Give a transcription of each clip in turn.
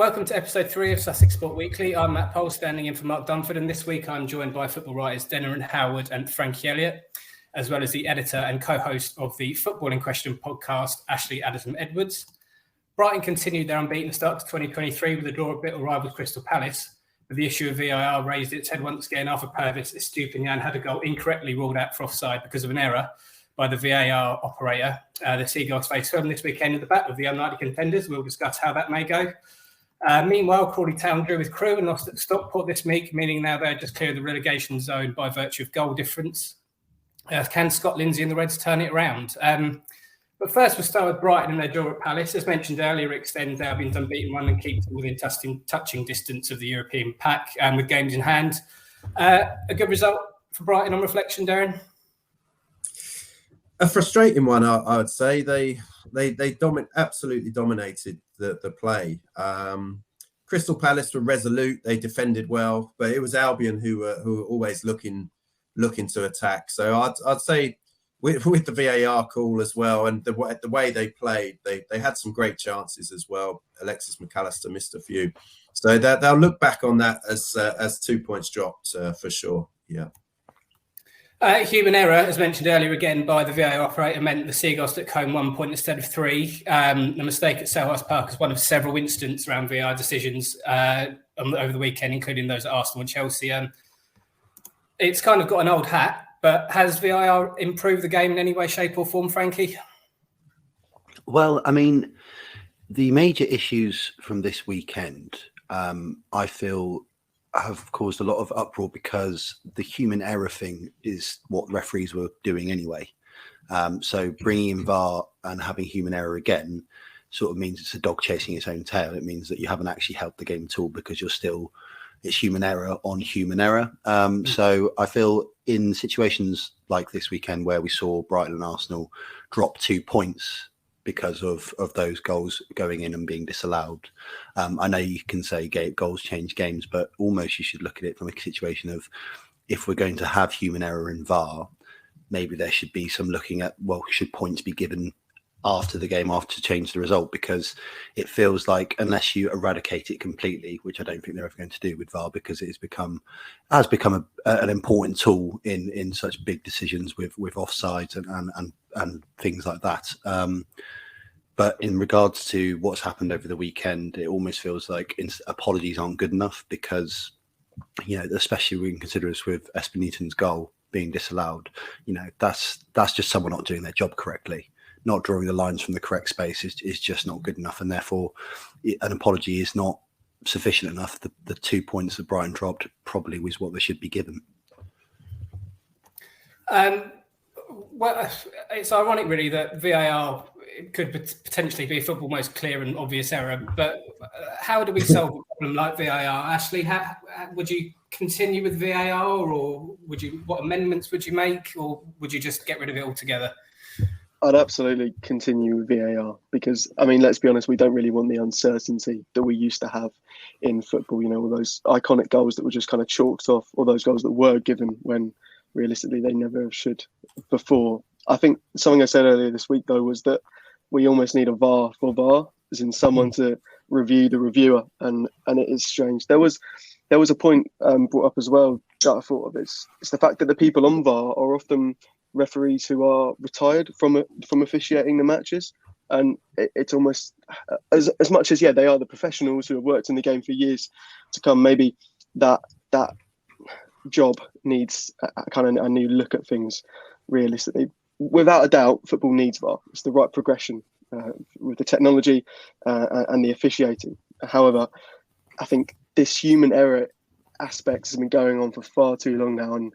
Welcome to episode 3 of Sussex Sport Weekly. I'm Matt Pole, standing in for Mark Dunford, and this week I'm joined by football writers Derren Howard and Frankie Elliott, as well as the editor and co-host of the Football in Question podcast, Ashley Adamson-Edwards. Brighton continued their unbeaten start to 2023 with a draw at Bitter rival Crystal Palace, but the issue of VAR raised its head once again after Pervis Estupiñán had a goal incorrectly ruled out for offside because of an error by the VAR operator. The Seagulls face Fulham this weekend at the back of the unlikely contenders. We'll discuss how that may go. Meanwhile, Crawley Town drew with Crewe and lost at Stockport this week, meaning now they're just clear of the relegation zone by virtue of goal difference. Can Scott Lindsay and the Reds turn it around? But first, we'll start with Brighton and their draw at Palace. As mentioned earlier, it extends Albion's unbeaten run and keeps them within touching distance of the European pack, with games in hand. A good result for Brighton on reflection, Derren? A frustrating one, I would say. They absolutely dominated the play. Crystal Palace were resolute. They defended well, but it was Albion who were always looking to attack. So I'd say with the VAR call as well, and the way they played, they had some great chances as well. Alexis McAllister missed a few, so they'll look back on that as 2 points dropped for sure. Yeah. Human error, as mentioned earlier again by the VAR operator, meant the Seagulls took home 1 point instead of 3. The mistake at Selhurst Park is one of several incidents around VAR decisions over the weekend, including those at Arsenal and Chelsea. It's kind of got an old hat, but has VAR improved the game in any way, shape or form, Frankie? Well, I mean, the major issues from this weekend, I feel, have caused a lot of uproar because the human error thing is what referees were doing anyway. So bringing in VAR and having human error again sort of means it's a dog chasing its own tail. It means that you haven't actually helped the game at all because it's human error on human error. So I feel in situations like this weekend where we saw Brighton and Arsenal drop 2 points because of those goals going in and being disallowed. I know you can say goals change games, but almost you should look at it from a situation of, if we're going to have human error in VAR, maybe there should be some looking at, well, should points be given after the game after to change the result? Because it feels like unless you eradicate it completely, which I don't think they're ever going to do with VAR, because it has become an important tool in such big decisions with offsides and things like that. But in regards to what's happened over the weekend, it almost feels like apologies aren't good enough because, especially when we consider us with Espinito's goal being disallowed, that's just someone not doing their job correctly. Not drawing the lines from the correct space is just not good enough. And therefore, an apology is not sufficient enough. The 2 points that Brighton dropped probably was what they should be given. Well, it's ironic, really, that VAR could potentially be football's most clear and obvious error. But how do we solve a problem like VAR? Ashley, would you continue with VAR, or what amendments would you make, or would you just get rid of it altogether? I'd absolutely continue with VAR because, I mean, let's be honest, we don't really want the uncertainty that we used to have in football, all those iconic goals that were just kind of chalked off, or those goals that were given when realistically they never should before. I think something I said earlier this week, though, was that we almost need a VAR for VAR, as in someone to review the reviewer, and it is strange. There was a point brought up as well that I thought of. It's the fact that the people on VAR are often referees who are retired from officiating the matches, and it's almost as much as they are the professionals who have worked in the game for years to come. Maybe that job needs a new look at things realistically. Without a doubt, football needs VAR. It's the right progression with the technology and the officiating. However, I think this human error aspect has been going on for far too long now, and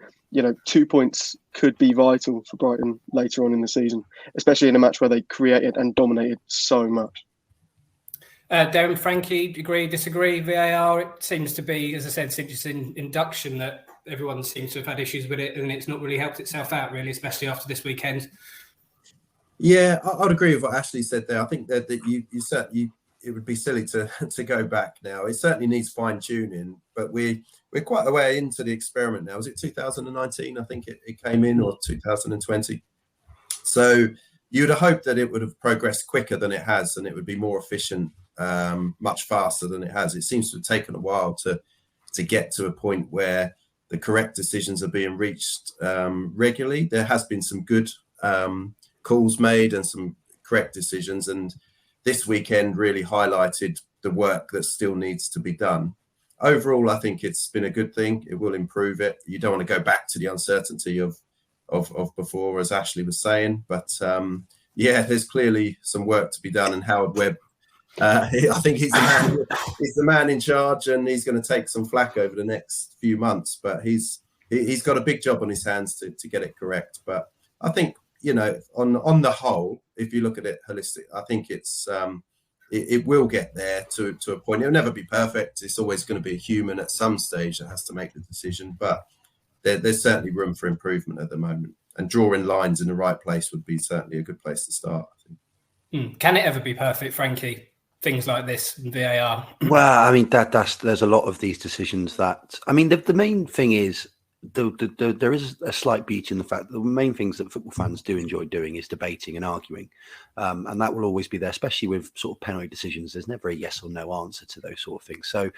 2 points could be vital for Brighton later on in the season, especially in a match where they created and dominated so much. Derren, Frankie, agree, disagree? VAR, it seems to be, as I said, since its induction, that everyone seems to have had issues with it, and it's not really helped itself out, really, especially after this weekend. Yeah, I'd agree with what Ashley said there. I think that you certainly, it would be silly to go back now. It certainly needs fine tuning, but we're quite a way into the experiment now. Was it 2019? I think it came in, or 2020. So you would have hoped that it would have progressed quicker than it has, and it would be more efficient much faster than it has. It seems to have taken a while to get to a point where the correct decisions are being reached regularly. There has been some good calls made and some correct decisions, and this weekend really highlighted the work that still needs to be done. Overall, I think it's been a good thing. It will improve it. You don't want to go back to the uncertainty of before, as Ashley was saying, but there's clearly some work to be done, and Howard Webb, I think he's the man in charge, and he's going to take some flack over the next few months, but he's got a big job on his hands to get it correct. But I think, on the whole, if you look at it holistic, I think it will get there to a point. It'll never be perfect. It's always going to be a human at some stage that has to make the decision, but there's certainly room for improvement at the moment, and drawing lines in the right place would be certainly a good place to start, I think. Can it ever be perfect, Frankie? Things like this, VAR. Well, I mean, there's a lot of these decisions that, I mean, the main thing is there is a slight beauty in the fact that the main things that football fans do enjoy doing is debating and arguing, and that will always be there, especially with sort of penalty decisions. There's never a yes or no answer to those sort of things. So,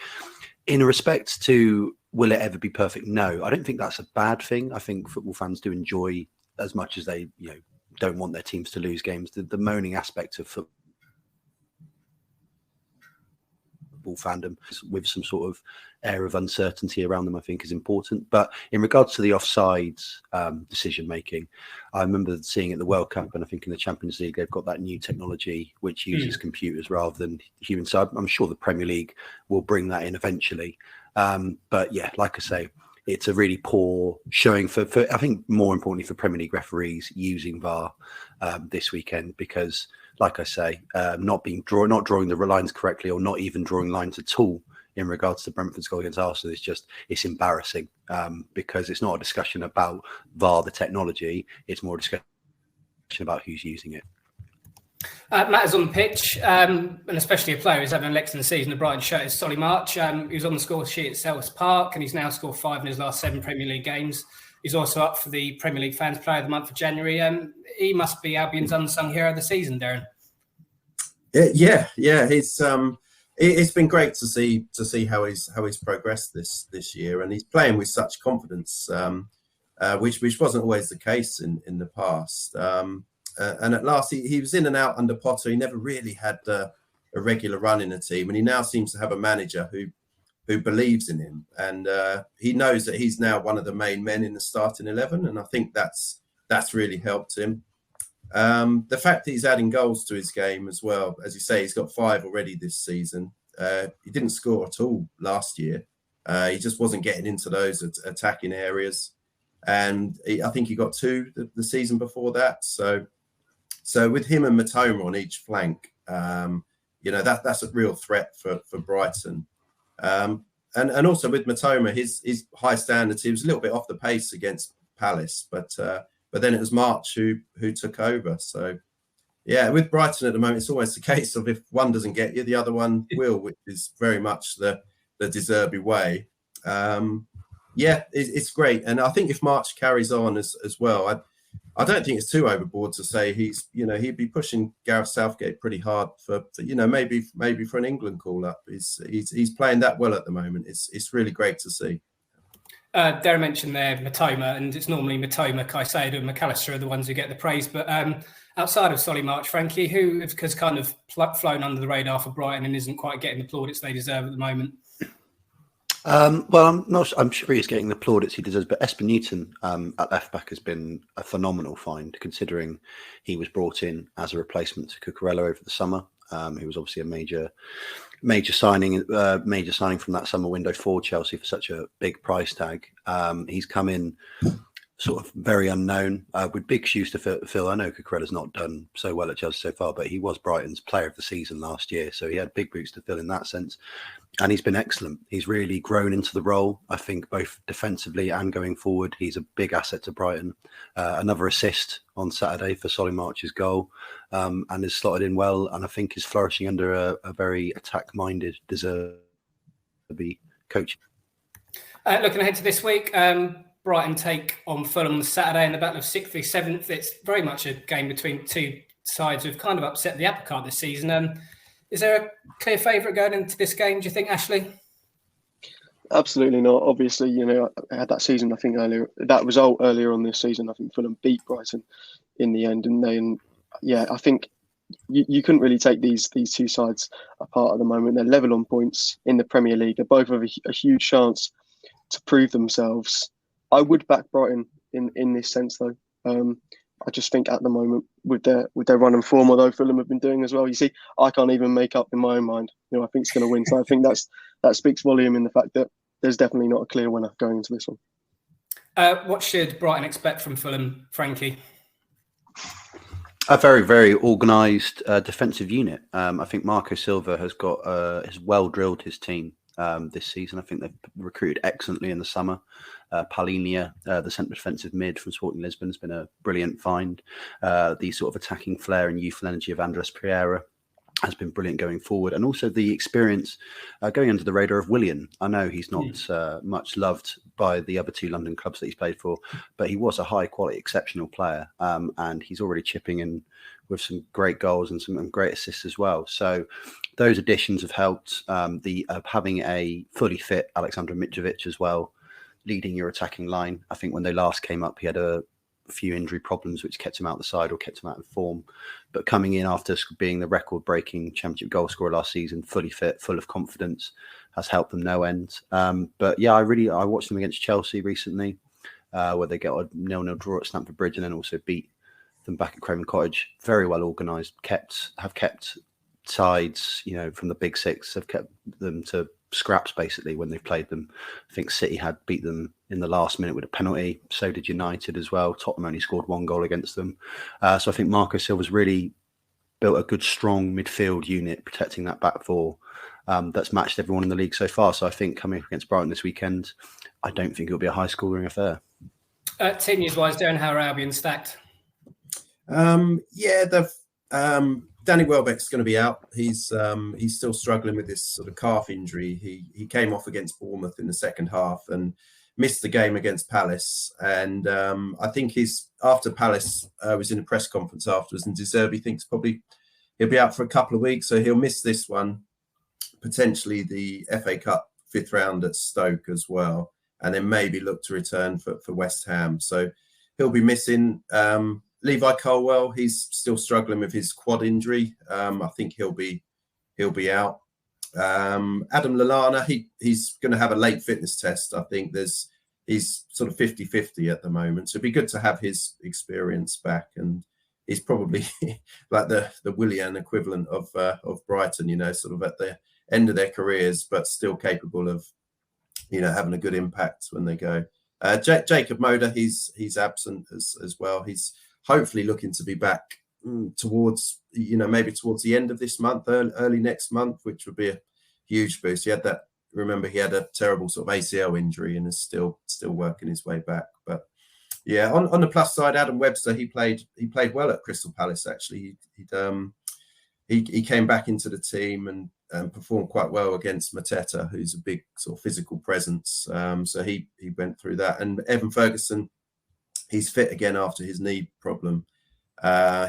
in respect to will it ever be perfect? No, I don't think that's a bad thing. I think football fans do enjoy, as much as they don't want their teams to lose games, the moaning aspect of football fandom with some sort of air of uncertainty around them, I think, is important. But in regards to the offsides decision making, I remember seeing at the World Cup, and I think in the Champions League they've got that new technology which uses computers rather than humans. So I'm sure the Premier League will bring that in eventually. But yeah, like I say, it's a really poor showing for I think more importantly for Premier League referees using VAR this weekend, because like I say, not drawing the lines correctly, or not even drawing lines at all in regards to Brentford's goal against Arsenal, it's embarrassing, because it's not a discussion about VAR, the technology. It's more a discussion about who's using it. Matters on the pitch, and especially a player who's having an excellent season. The Brighton shirt is Solly March. He was on the score sheet at Selhurst Park, and he's now scored 5 in his last 7 Premier League games. He's also up for the Premier League Fans Player of the Month for January. He must be Albion's unsung hero of the season, Derren. Yeah. It's been great to see how he's progressed this year, and he's playing with such confidence, which wasn't always the case in the past. And at last, he was in and out under Potter. He never really had a regular run in the team, and he now seems to have a manager who believes in him, and he knows that he's now one of the main men in the starting 11, and I think that's really helped him. The fact that he's adding goals to his game as well, as you say, he's got 5 already this season. He didn't score at all last year. He just wasn't getting into those attacking areas, and I think he got 2 the season before that. So with him and Matoma on each flank, that's a real threat for Brighton. And also with Matoma, his high standards, he was a little bit off the pace against Palace, but then it was March who took over. So yeah, with Brighton at the moment, it's always the case of if one doesn't get you, the other one will, which is very much the De Zerbi way. It's great, and I think if March carries on as well, I don't think it's too overboard to say he'd be pushing Gareth Southgate pretty hard for maybe for an England call up. He's playing that well at the moment. It's really great to see. Derren mentioned there Matoma, and it's normally Matoma, Caicedo, and McAllister are the ones who get the praise. But outside of Solly March, Frankie, who has kind of flown under the radar for Brighton and isn't quite getting the plaudits they deserve at the moment? Well, I'm sure he's getting the plaudits he deserves, but Espen Newton at left back has been a phenomenal find, considering he was brought in as a replacement to Cucurella over the summer. He was obviously a major signing from that summer window for Chelsea for such a big price tag. He's come in sort of very unknown, with big shoes to fill. I know Cucurella's not done so well at Chelsea so far, but he was Brighton's player of the season last year, so he had big boots to fill in that sense. And he's been excellent. He's really grown into the role, I think, both defensively and going forward. He's a big asset to Brighton. Another assist on Saturday for Solly March's goal, and has slotted in well, and I think is flourishing under a very attack-minded De Zerbi coach. Looking ahead to this week, Brighton take on Fulham on Saturday in the battle of 6th v 7th. It's very much a game between two sides who've kind of upset the apple cart this season. Is there a clear favourite going into this game, do you think, Ashley? Absolutely not. Obviously, I had that season, I think that result earlier on this season, I think Fulham beat Brighton in the end. And then, I think you couldn't really take these two sides apart at the moment. They're level on points in the Premier League. They both have a huge chance to prove themselves. I would back Brighton in this sense, though. I just think at the moment with their run and form, although Fulham have been doing as well, you see, I can't even make up in my own mind. I think it's going to win. So I think that speaks volume in the fact that there's definitely not a clear winner going into this one. What should Brighton expect from Fulham, Frankie? A very, very organised defensive unit. I think Marco Silva has well drilled his team this season. I think they've recruited excellently in the summer. Paulinho, the centre defensive mid from Sporting Lisbon, has been a brilliant find. The sort of attacking flair and youthful energy of Andres Pereira has been brilliant going forward. And also the experience going under the radar of Willian. I know he's not much loved by the other two London clubs that he's played for, but he was a high quality, exceptional player. And he's already chipping in with some great goals and some great assists as well. So those additions have helped. Having a fully fit Alexander Mitrovic as well, leading your attacking line. I think when they last came up, he had a few injury problems which kept him out the side or kept him out of form. But coming in after being the record-breaking championship goal scorer last season, fully fit, full of confidence, has helped them no end. But yeah, I watched them against Chelsea recently, where they get a 0-0 draw at Stamford Bridge and then also beat them back at Craven Cottage. Very well organised, have kept sides, from the big six, have kept them to scraps basically when they've played them. I think City had beat them in the last minute with a penalty. So did United as well. Tottenham only scored 1 goal against them. So I think Marco Silva's really built a good, strong midfield unit protecting that back four that's matched everyone in the league so far. So I think coming up against Brighton this weekend, I don't think it'll be a high-scoring affair. Team news-wise, Derren, how are Albion stacked? Danny Welbeck's going to be out. He's still struggling with this sort of calf injury. He came off against Bournemouth in the second half and missed the game against Palace. And I think after Palace was in a press conference afterwards, and De Zerbi thinks probably he'll be out for a couple of weeks. So he'll miss this one, potentially the FA Cup 5th round at Stoke as well, and then maybe look to return for West Ham. So he'll be missing. Levi Colwell, he's still struggling with his quad injury. I think he'll be out. Adam Lallana, he's going to have a late fitness test. I think he's sort of 50-50 at the moment. So it'd be good to have his experience back. And he's probably like the Willian equivalent of Brighton, sort of at the end of their careers, but still capable of, having a good impact when they go. Jacob Moder, he's absent as well. He's hopefully looking to be back towards, maybe towards the end of this month, early next month, which would be a huge boost. He had a terrible sort of ACL injury and is still working his way back. But yeah, on the plus side, Adam Webster, he played well at Crystal Palace. Actually, he came back into the team and performed quite well against Mateta, who's a big sort of physical presence. So he went through that. And Evan Ferguson, he's fit again after his knee problem.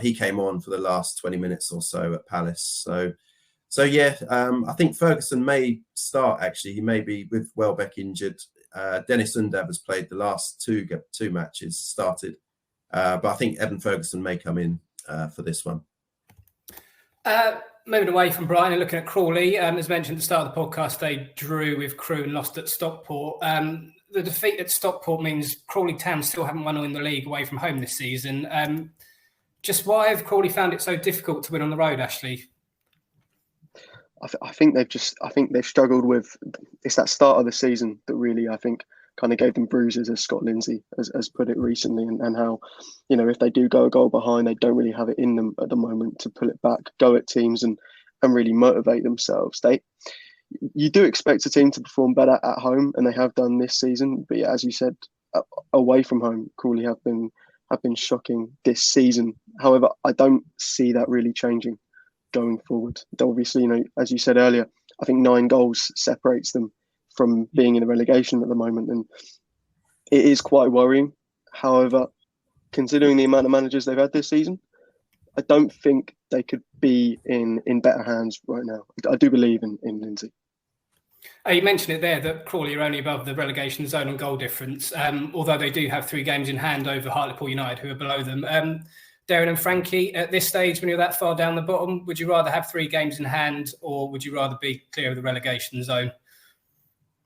He came on for the last 20 minutes or so at Palace. So yeah, I think Ferguson may start, actually. He may be with Welbeck injured. Dennis Undav has played the last two matches, started. But I think Evan Ferguson may come in for this one. Moving away from Brighton and looking at Crawley, as mentioned at the start of the podcast, they drew with Crewe and lost at Stockport. The defeat at Stockport means Crawley Town still haven't won in the league away from home this season. Just why have Crawley found it so difficult to win on the road, Ashley? I think they've struggled with. It's that start of the season that really, I think, kind of gave them bruises, as Scott Lindsay has put it recently, and how, if they do go a goal behind, they don't really have it in them at the moment to pull it back, go at teams and really motivate themselves. You do expect a team to perform better at home, and they have done this season. But yeah, as you said, away from home, Crawley have been shocking this season. However, I don't see that really changing going forward. Obviously, as you said earlier, I think 9 goals separates them from being in a relegation at the moment, and it is quite worrying. However, considering the amount of managers they've had this season, I don't think they could be in better hands right now. I do believe in Lindsay. You mentioned it there that Crawley are only above the relegation zone on goal difference, although they do have 3 games in hand over Hartlepool United, who are below them. Derren and Frankie, at this stage, when you're that far down the bottom, would you rather have 3 games in hand, or would you rather be clear of the relegation zone?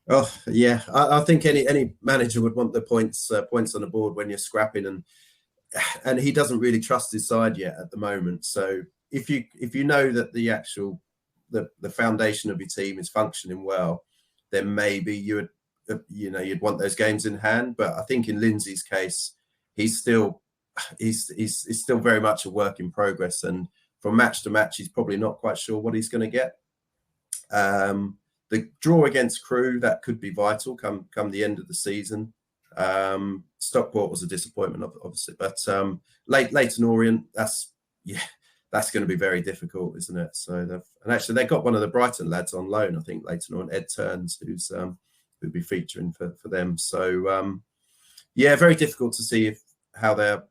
Oh yeah, I think any manager would want the points on the board when you're scrapping, and he doesn't really trust his side yet at the moment. So if you know that the foundation of your team is functioning well, then maybe you'd want those games in hand. But I think in Lindsay's case, he's still very much a work in progress, and from match to match, he's probably not quite sure what he's going to get. The draw against Crewe, that could be vital come the end of the season. Stockport was a disappointment, obviously, but Leyton Orient, that's going to be very difficult, isn't it? So they've got one of the Brighton lads on loan, I think, Leyton Orient, Ed Turns, who'll be featuring for them. So very difficult to see how they'll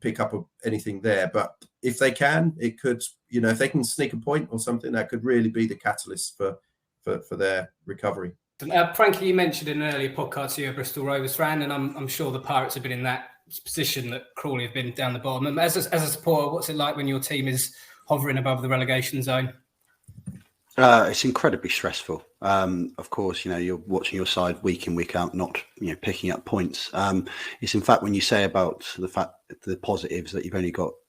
pick up anything there. But if they can, it could, if they can sneak a point or something, that could really be the catalyst for their recovery. Frankie, you mentioned in an earlier podcast you're a Bristol Rovers fan, and I'm sure the Pirates have been in that position that Crawley have been down the bottom. And as a supporter, what's it like when your team is hovering above the relegation zone? It's incredibly stressful. Of course, you're watching your side week in, week out, not picking up points. It's in fact when you say about the positives that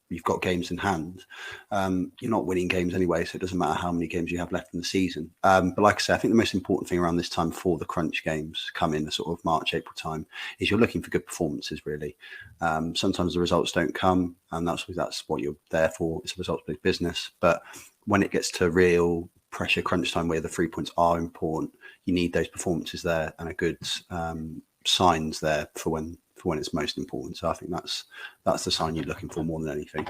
you've got games in hand. You're not winning games anyway, so it doesn't matter how many games you have left in the season. But like I say, I think the most important thing around this time for the crunch games come in the sort of March, April time is you're looking for good performances, really. Sometimes the results don't come, and that's what you're there for. It's a results-based business. But when it gets to real pressure crunch time where the 3 points are important, you need those performances there and a good signs there for when it's most important. So I think that's the sign you're looking for more than anything.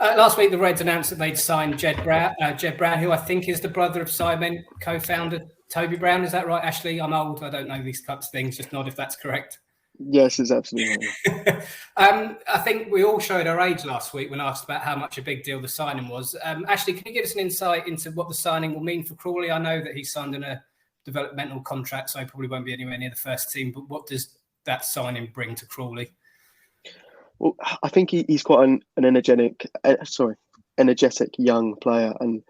Last week, the Reds announced that they'd signed Jed Brown, who I think is the brother of Simon co-founder Toby Brown. Is that right, Ashley? I'm old. I don't know these types of things. Just nod if that's correct. Yes, it's absolutely right. I think we all showed our age last week when asked about how much a big deal the signing was. Ashley, can you give us an insight into what the signing will mean for Crawley? I know that he's signed in a developmental contract, so he probably won't be anywhere near the first team. But what does that signing bring to Crawley? Well, I think he's quite an energetic young player, and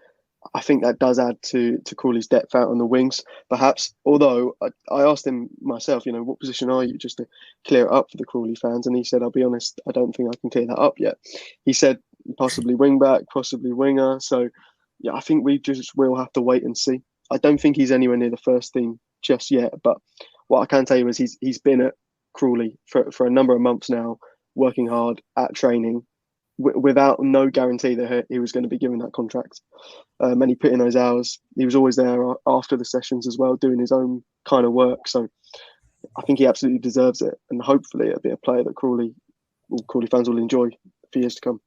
I think that does add to Crawley's depth out on the wings, perhaps. Although I asked him myself, what position are you, just to clear it up for the Crawley fans, and he said, I'll be honest, I don't think I can clear that up yet. He said possibly wing back, possibly winger. So yeah, I think we just will have to wait and see. I don't think he's anywhere near the first team just yet, but what I can tell you is he's been at Crawley for a number of months now, working hard at training, without no guarantee that he was going to be given that contract. And he put in those hours. He was always there after the sessions as well, doing his own kind of work. So I think he absolutely deserves it. And hopefully it'll be a player that Crawley fans will enjoy for years to come.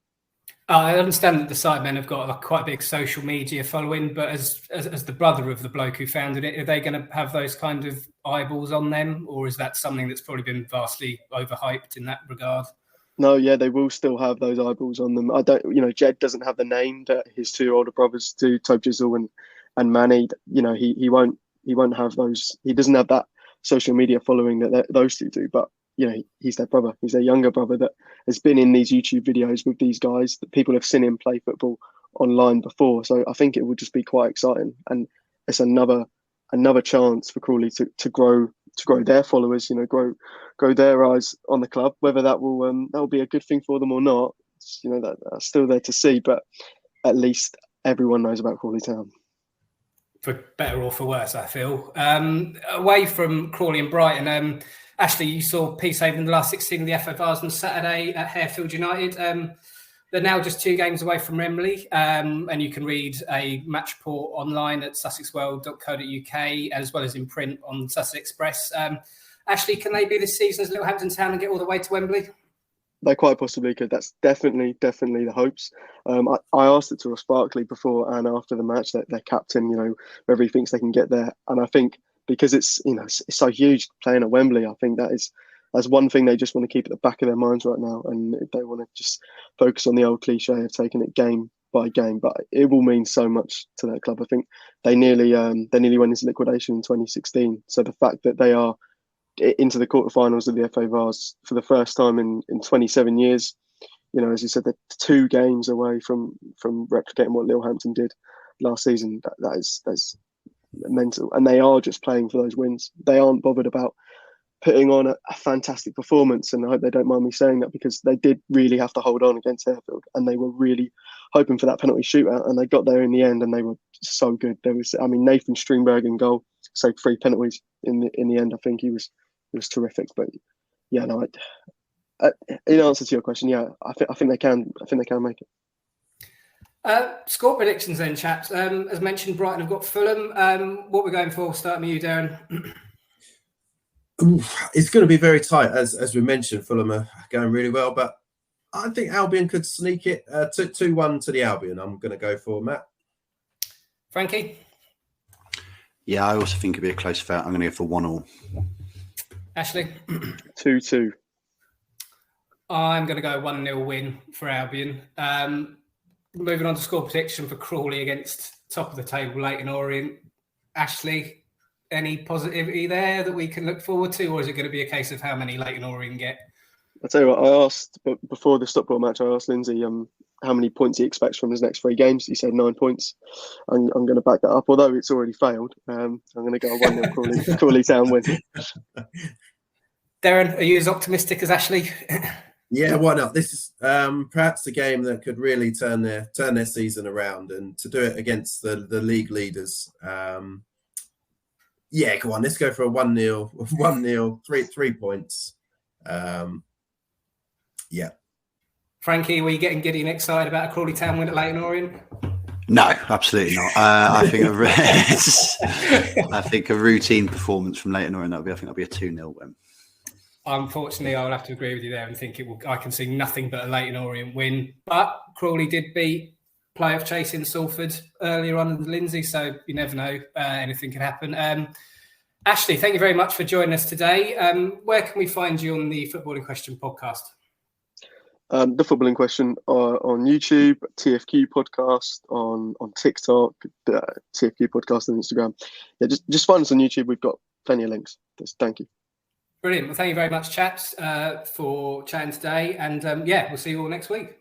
I understand that the Sidemen have got quite a big social media following, but as the brother of the bloke who founded it, are they going to have those kind of eyeballs on them? Or is that something that's probably been vastly overhyped in that regard? No, yeah, they will still have those eyeballs on them. Jed doesn't have the name that his 2 older brothers do, Tobe Jizzle and Manny. He won't have those. He doesn't have that social media following that those 2 do. But he's their brother. He's their younger brother that has been in these YouTube videos with these guys. That people have seen him play football online before. So I think it will just be quite exciting, and it's another chance for Crawley to grow their followers, grow their eyes on the club. Whether that will be a good thing for them or not, that's still there to see. But at least everyone knows about Crawley Town. For better or for worse, I feel. Away from Crawley and Brighton, Ashley, you saw Peacehaven in the last 16 of the FA Vase on Saturday at Harefield United. They're now just 2 games away from Wembley, and you can read a match report online at sussexworld.co.uk, as well as in print on Sussex Express. Ashley, can they be this season's Littlehampton Town and get all the way to Wembley? They quite possibly could. That's definitely the hopes. I asked it to Ross Barkley before and after the match, that their captain, whether he thinks they can get there. And I think because it's so huge playing at Wembley, I think that is that's one thing they just want to keep at the back of their minds right now, and they want to just focus on the old cliche of taking it game by game. But it will mean so much to that club. I think they nearly went into liquidation in 2016. So the fact that they are into the quarterfinals of the FA Vase for the first time in 27 years, as you said, they're 2 games away from replicating what Littlehampton did last season. That's mental, and they are just playing for those wins. They aren't bothered about putting on a fantastic performance, and I hope they don't mind me saying that, because they did really have to hold on against Harefield, and they were really hoping for that penalty shootout, and they got there in the end, and they were so good. Nathan Stringberg in goal, saved 3 penalties in the end. I think he was terrific. But yeah, no, in answer to your question, yeah, I think they can. I think they can make it. Score predictions then, chaps. As mentioned, Brighton have got Fulham. What we're going for? Starting with you, Derren. It's going to be very tight, as we mentioned. Fulham are going really well, but I think Albion could sneak it 2-1 to the Albion. I'm going to go for Matt. Frankie? Yeah, I also think it'll be a close fight. I'm going to go for 1-1. Ashley? 2-2. I'm going to go 1-0 win for Albion. Moving on to score prediction for Crawley against top of the table, Leyton Orient. Ashley, any positivity there that we can look forward to, or is it going to be a case of how many Leyton Orient get? I'll tell you what, I asked, but before the Stockport match, I asked Lindsay how many points he expects from his next 3 games. He said 9 points. I'm going to back that up, although it's already failed. I'm going to go 1-0 Crawley Town win. Derren, are you as optimistic as Ashley? Yeah, why not? This is perhaps a game that could really turn their season around, and to do it against the league leaders. Yeah, come on, let's go for a 1-0, 3 points. Yeah. Frankie, were you getting giddy and excited about a Crawley Town win at Leyton Orient? No, absolutely not. I think a routine performance from Leyton Orient. I think that'll be a 2-0 win. Unfortunately, I will have to agree with you there and think I can see nothing but a Leyton Orient win. But Crawley did beat playoff chasing Salford earlier on in Lindsay, so you never know. Anything can happen. Ashley, thank you very much for joining us today. Where can we find you on the Football in Question podcast? The Football in Question on YouTube, TFQ podcast on TikTok, TFQ podcast on Instagram. Yeah, just find us on YouTube. We've got plenty of links. Thank you. Brilliant. Well, thank you very much, chaps, for chatting today. And we'll see you all next week.